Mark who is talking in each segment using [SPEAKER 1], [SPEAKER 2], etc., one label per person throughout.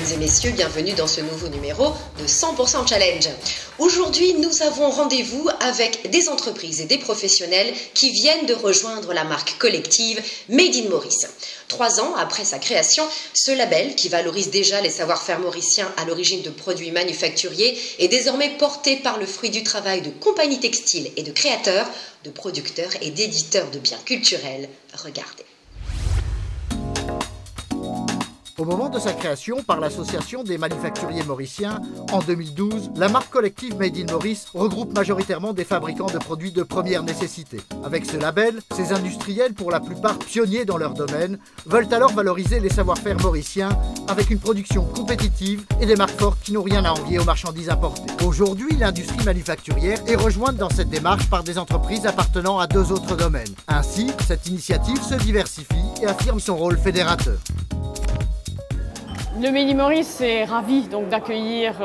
[SPEAKER 1] Mesdames et messieurs, bienvenue dans ce nouveau numéro de 100% Challenge. Aujourd'hui, nous avons rendez-vous avec des entreprises et des professionnels qui viennent de rejoindre la marque collective Made in Maurice. 3 ans après sa création, ce label, qui valorise déjà les savoir-faire mauriciens à l'origine de produits manufacturiers, est désormais porté par le fruit du travail de compagnies textiles et de créateurs, de producteurs et d'éditeurs de biens culturels. Regardez.
[SPEAKER 2] Au moment de sa création par l'Association des manufacturiers mauriciens, en 2012, la marque collective Made in Maurice regroupe majoritairement des fabricants de produits de première nécessité. Avec ce label, ces industriels, pour la plupart pionniers dans leur domaine, veulent alors valoriser les savoir-faire mauriciens avec une production compétitive et des marques fortes qui n'ont rien à envier aux marchandises importées. Aujourd'hui, l'industrie manufacturière est rejointe dans cette démarche par des entreprises appartenant à 2 autres domaines. Ainsi, cette initiative se diversifie et affirme son rôle fédérateur.
[SPEAKER 3] Le Made in Maurice est ravi d'accueillir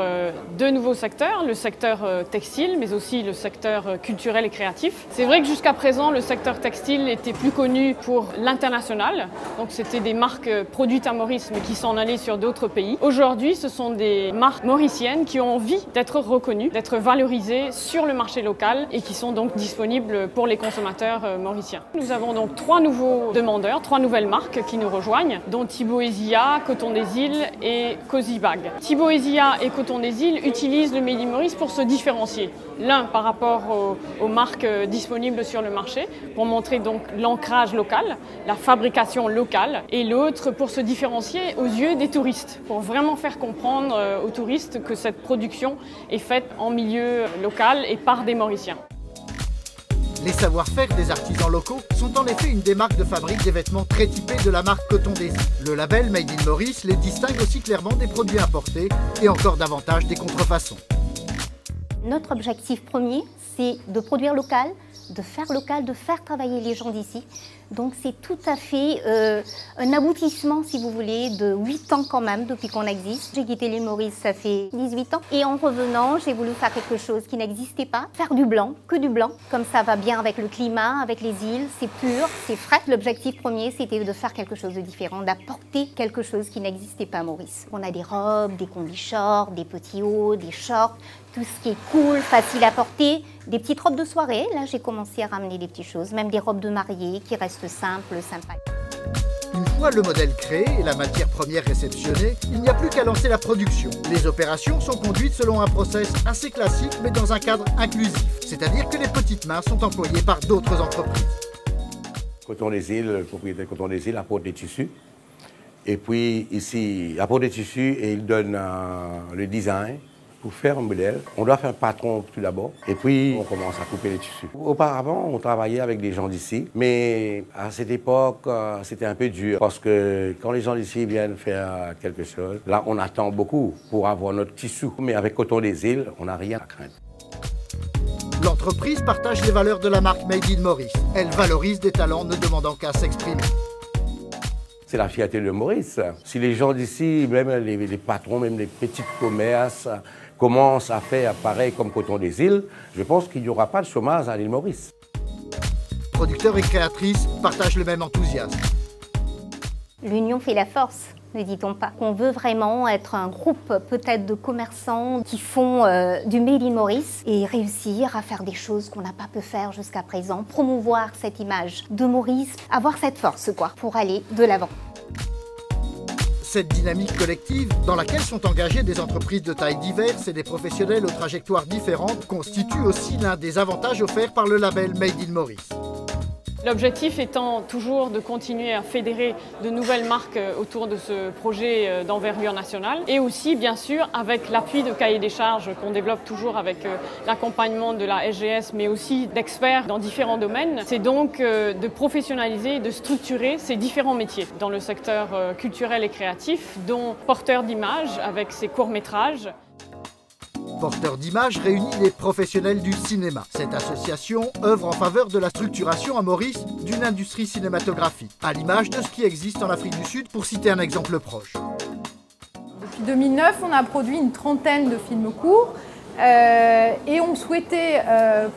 [SPEAKER 3] 2 nouveaux secteurs, le secteur textile mais aussi le secteur culturel et créatif. C'est vrai que jusqu'à présent le secteur textile était plus connu pour l'international, donc c'était des marques produites à Maurice mais qui s'en allaient sur d'autres pays. Aujourd'hui ce sont des marques mauriciennes qui ont envie d'être reconnues, d'être valorisées sur le marché local et qui sont donc disponibles pour les consommateurs mauriciens. Nous avons donc 3 nouveaux demandeurs, 3 nouvelles marques qui nous rejoignent, dont Thibaut & Zia, Coton des Îles et Cozy Bag. Thibaut & Zia et Coton des Îles utilisent le Made in Maurice pour se différencier. L'un par rapport aux marques disponibles sur le marché, pour montrer donc l'ancrage local, la fabrication locale, et l'autre pour se différencier aux yeux des touristes, pour vraiment faire comprendre aux touristes que cette production est faite en milieu local et par des Mauriciens.
[SPEAKER 2] Les savoir-faire des artisans locaux sont en effet une des marques de fabrique des vêtements très typés de la marque Coton des Îles. Le label Made in Maurice les distingue aussi clairement des produits importés et encore davantage des contrefaçons.
[SPEAKER 4] Notre objectif premier, c'est de produire local, de faire travailler les gens d'ici. Donc c'est tout à fait un aboutissement, si vous voulez, de 8 ans quand même depuis qu'on existe. J'ai quitté l'île Maurice, ça fait 18 ans. Et en revenant, j'ai voulu faire quelque chose qui n'existait pas. Faire du blanc, que du blanc. Comme ça va bien avec le climat, avec les îles, c'est pur, c'est frais. L'objectif premier, c'était de faire quelque chose de différent, d'apporter quelque chose qui n'existait pas à Maurice. On a des robes, des combi-shorts, des petits hauts, des shorts, tout ce qui est cool, facile à porter. Des petites robes de soirée, là j'ai commencé à ramener des petites choses, même des robes de mariée qui restent simples, sympas.
[SPEAKER 2] Une fois le modèle créé et la matière première réceptionnée, il n'y a plus qu'à lancer la production. Les opérations sont conduites selon un process assez classique mais dans un cadre inclusif, c'est-à-dire que les petites mains sont employées par d'autres entreprises.
[SPEAKER 5] Coton des Îles, le propriétaire Coton des Îles apporte des tissus. Et puis ici, il apporte des tissus et il donne le design. Pour faire un modèle, on doit faire un patron tout d'abord et puis on commence à couper les tissus. Auparavant, on travaillait avec des gens d'ici, mais à cette époque, c'était un peu dur parce que quand les gens d'ici viennent faire quelque chose, là, on attend beaucoup pour avoir notre tissu. Mais avec Coton des Îles, on n'a rien à craindre.
[SPEAKER 2] L'entreprise partage les valeurs de la marque Made in Maurice. Elle valorise des talents ne demandant qu'à s'exprimer.
[SPEAKER 5] C'est la fierté de Maurice. Si les gens d'ici, même les patrons, même les petits commerces, commencent à faire pareil comme Coton des Îles, je pense qu'il n'y aura pas de chômage à l'île Maurice.
[SPEAKER 2] Producteurs et créatrices partagent le même enthousiasme.
[SPEAKER 4] L'union fait la force, ne dit-on pas. On veut vraiment être un groupe peut-être de commerçants qui font du Made in Maurice et réussir à faire des choses qu'on n'a pas pu faire jusqu'à présent, promouvoir cette image de Maurice, avoir cette force pour aller de l'avant.
[SPEAKER 2] Cette dynamique collective, dans laquelle sont engagées des entreprises de tailles diverses et des professionnels aux trajectoires différentes, constitue aussi l'un des avantages offerts par le label Made in Maurice.
[SPEAKER 3] L'objectif étant toujours de continuer à fédérer de nouvelles marques autour de ce projet d'envergure nationale et aussi bien sûr avec l'appui de cahier des charges qu'on développe toujours avec l'accompagnement de la SGS mais aussi d'experts dans différents domaines. C'est donc de professionnaliser et de structurer ces différents métiers dans le secteur culturel et créatif, dont porteur d'images avec ses courts-métrages.
[SPEAKER 2] Porteur d'images réunit les professionnels du cinéma. Cette association œuvre en faveur de la structuration à Maurice d'une industrie cinématographique, à l'image de ce qui existe en Afrique du Sud, pour citer un exemple proche.
[SPEAKER 6] Depuis 2009, on a produit une trentaine de films courts Et on souhaitait,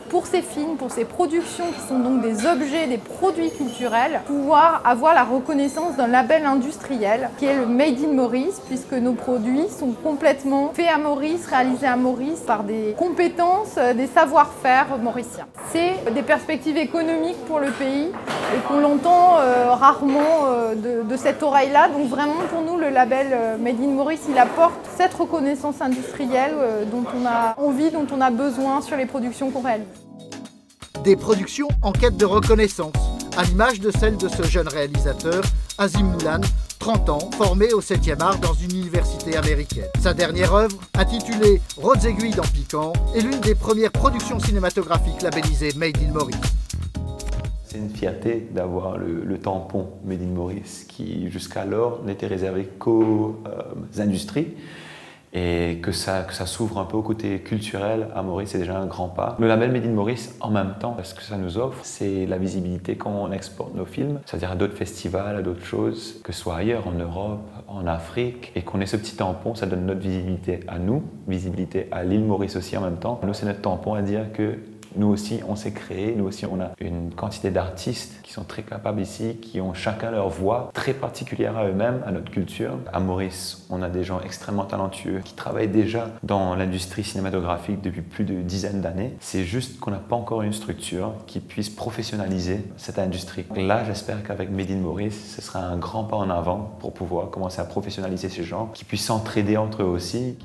[SPEAKER 6] pour ces films, pour ces productions qui sont donc des objets, des produits culturels, pouvoir avoir la reconnaissance d'un label industriel qui est le Made in Maurice, puisque nos produits sont complètement faits à Maurice, réalisés à Maurice par des compétences, des savoir-faire mauriciens. C'est des perspectives économiques pour le pays et qu'on l'entend rarement de cette oreille-là. Donc vraiment pour nous, le label Made in Maurice, il apporte cette reconnaissance industrielle dont on a envie, dont on a besoin sur les productions qu'on réalise.
[SPEAKER 2] Des productions en quête de reconnaissance, à l'image de celle de ce jeune réalisateur, Azim Moulan, 30 ans, formé au 7e art dans une université américaine. Sa dernière œuvre, intitulée Rhodes aiguilles dans Piquant, est l'une des premières productions cinématographiques labellisées Made in Maurice.
[SPEAKER 7] C'est une fierté d'avoir le tampon Made in Maurice qui jusqu'alors n'était réservé qu'aux industries. Et que ça s'ouvre un peu au côté culturel à Maurice, c'est déjà un grand pas. Le label Made in Maurice, en même temps, ce que ça nous offre, c'est la visibilité quand on exporte nos films, c'est-à-dire à d'autres festivals, à d'autres choses, que ce soit ailleurs, en Europe, en Afrique, et qu'on ait ce petit tampon, ça donne notre visibilité à nous, visibilité à l'île Maurice aussi en même temps. Nous, c'est notre tampon à dire que nous aussi, on s'est créé, nous aussi, on a une quantité d'artistes qui sont très capables ici, qui ont chacun leur voix très particulière à eux-mêmes, à notre culture. À Maurice, on a des gens extrêmement talentueux qui travaillent déjà dans l'industrie cinématographique depuis plus de dizaines d'années. C'est juste qu'on n'a pas encore une structure qui puisse professionnaliser cette industrie. Là, j'espère qu'avec Made in Maurice, ce sera un grand pas en avant pour pouvoir commencer à professionnaliser ces gens, qui puissent s'entraider entre eux aussi.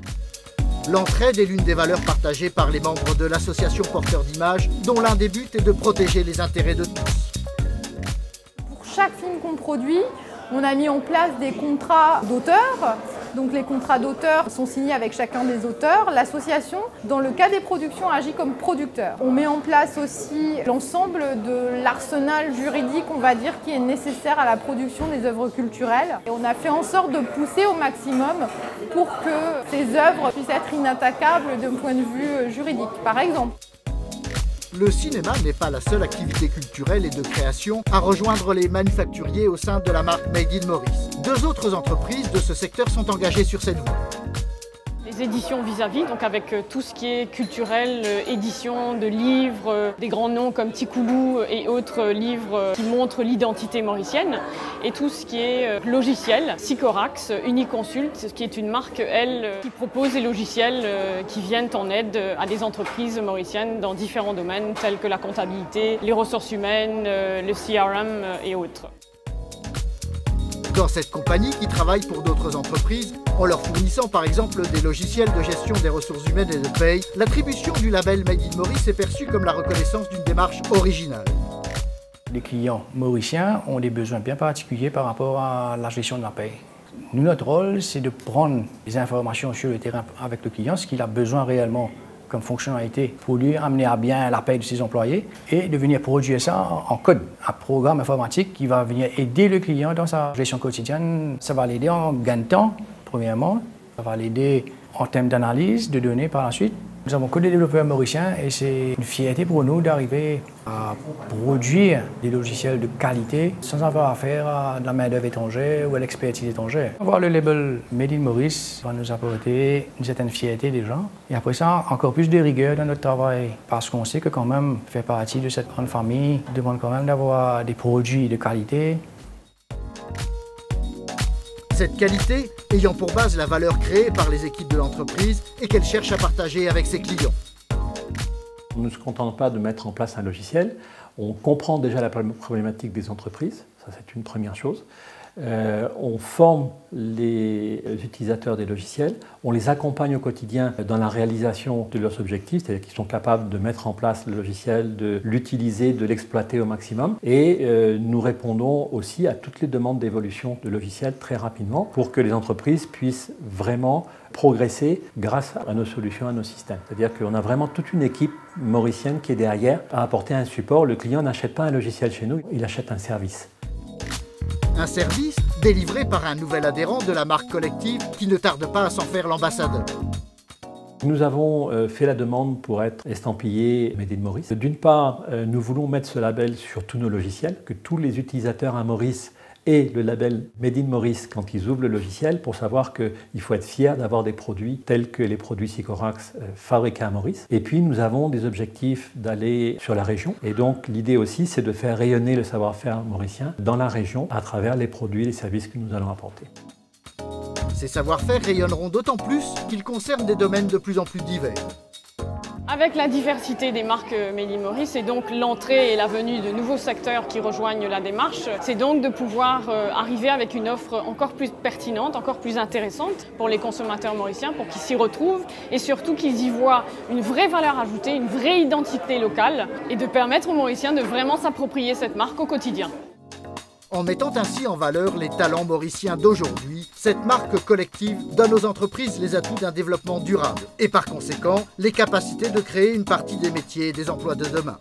[SPEAKER 2] L'entraide est l'une des valeurs partagées par les membres de l'association Porteurs d'Images, dont l'un des buts est de protéger les intérêts de tous.
[SPEAKER 6] Pour chaque film qu'on produit, on a mis en place des contrats d'auteurs. Donc les contrats d'auteurs sont signés avec chacun des auteurs. L'association, dans le cas des productions, agit comme producteur. On met en place aussi l'ensemble de l'arsenal juridique, on va dire, qui est nécessaire à la production des œuvres culturelles. Et on a fait en sorte de pousser au maximum pour que ces œuvres puissent être inattaquables d'un point de vue juridique, par exemple.
[SPEAKER 2] Le cinéma n'est pas la seule activité culturelle et de création à rejoindre les manufacturiers au sein de la marque Made in Maurice. Deux autres entreprises de ce secteur sont engagées sur cette voie.
[SPEAKER 3] Les éditions vis-à-vis, donc avec tout ce qui est culturel, édition de livres, des grands noms comme Ticoulou et autres livres qui montrent l'identité mauricienne. Et tout ce qui est logiciel, Sycorax, Uniconsult, qui est une marque, elle, qui propose des logiciels qui viennent en aide à des entreprises mauriciennes dans différents domaines tels que la comptabilité, les ressources humaines, le CRM et autres.
[SPEAKER 2] Dans cette compagnie qui travaille pour d'autres entreprises, en leur fournissant par exemple des logiciels de gestion des ressources humaines et de paye, l'attribution du label Made in Maurice est perçue comme la reconnaissance d'une démarche originale.
[SPEAKER 8] Les clients mauriciens ont des besoins bien particuliers par rapport à la gestion de la paye. Nous, notre rôle, c'est de prendre les informations sur le terrain avec le client, ce qu'il a besoin réellement comme fonctionnalité pour lui amener à bien la paie de ses employés et de venir produire ça en code, un programme informatique qui va venir aider le client dans sa gestion quotidienne. Ça va l'aider en gain de temps, premièrement. Ça va l'aider en termes d'analyse de données par la suite. Nous avons que des développeurs mauriciens et c'est une fierté pour nous d'arriver à produire des logiciels de qualité sans avoir affaire à de la main-d'œuvre étrangère ou à l'expertise étrangère. Avoir le label Made in Maurice va nous apporter une certaine fierté des gens et après ça, encore plus de rigueur dans notre travail parce qu'on sait que quand même faire partie de cette grande famille demande quand même d'avoir des produits de qualité.
[SPEAKER 2] Cette qualité ayant pour base la valeur créée par les équipes de l'entreprise et qu'elle cherche à partager avec ses clients.
[SPEAKER 9] On ne se contente pas de mettre en place un logiciel, on comprend déjà la problématique des entreprises, ça c'est une première chose. On forme les utilisateurs des logiciels, on les accompagne au quotidien dans la réalisation de leurs objectifs, c'est-à-dire qu'ils sont capables de mettre en place le logiciel, de l'utiliser, de l'exploiter au maximum. Et nous répondons aussi à toutes les demandes d'évolution de logiciels très rapidement pour que les entreprises puissent vraiment progresser grâce à nos solutions, à nos systèmes. C'est-à-dire qu'on a vraiment toute une équipe mauricienne qui est derrière à apporter un support. Le client n'achète pas un logiciel chez nous, il achète un service.
[SPEAKER 2] Un service délivré par un nouvel adhérent de la marque collective qui ne tarde pas à s'en faire l'ambassadeur.
[SPEAKER 9] Nous avons fait la demande pour être estampillé Made in Maurice. D'une part, nous voulons mettre ce label sur tous nos logiciels, que tous les utilisateurs à Maurice et le label Made in Maurice quand ils ouvrent le logiciel pour savoir qu'il faut être fier d'avoir des produits tels que les produits Sycorax fabriqués à Maurice. Et puis nous avons des objectifs d'aller sur la région. Et donc l'idée aussi c'est de faire rayonner le savoir-faire mauricien dans la région à travers les produits et les services que nous allons apporter.
[SPEAKER 2] Ces savoir-faire rayonneront d'autant plus qu'ils concernent des domaines de plus en plus divers.
[SPEAKER 3] Avec la diversité des marques Made in Maurice et donc l'entrée et la venue de nouveaux secteurs qui rejoignent la démarche, c'est donc de pouvoir arriver avec une offre encore plus pertinente, encore plus intéressante pour les consommateurs mauriciens, pour qu'ils s'y retrouvent et surtout qu'ils y voient une vraie valeur ajoutée, une vraie identité locale et de permettre aux Mauriciens de vraiment s'approprier cette marque au quotidien.
[SPEAKER 2] En mettant ainsi en valeur les talents mauriciens d'aujourd'hui, cette marque collective donne aux entreprises les atouts d'un développement durable et par conséquent les capacités de créer une partie des métiers et des emplois de demain.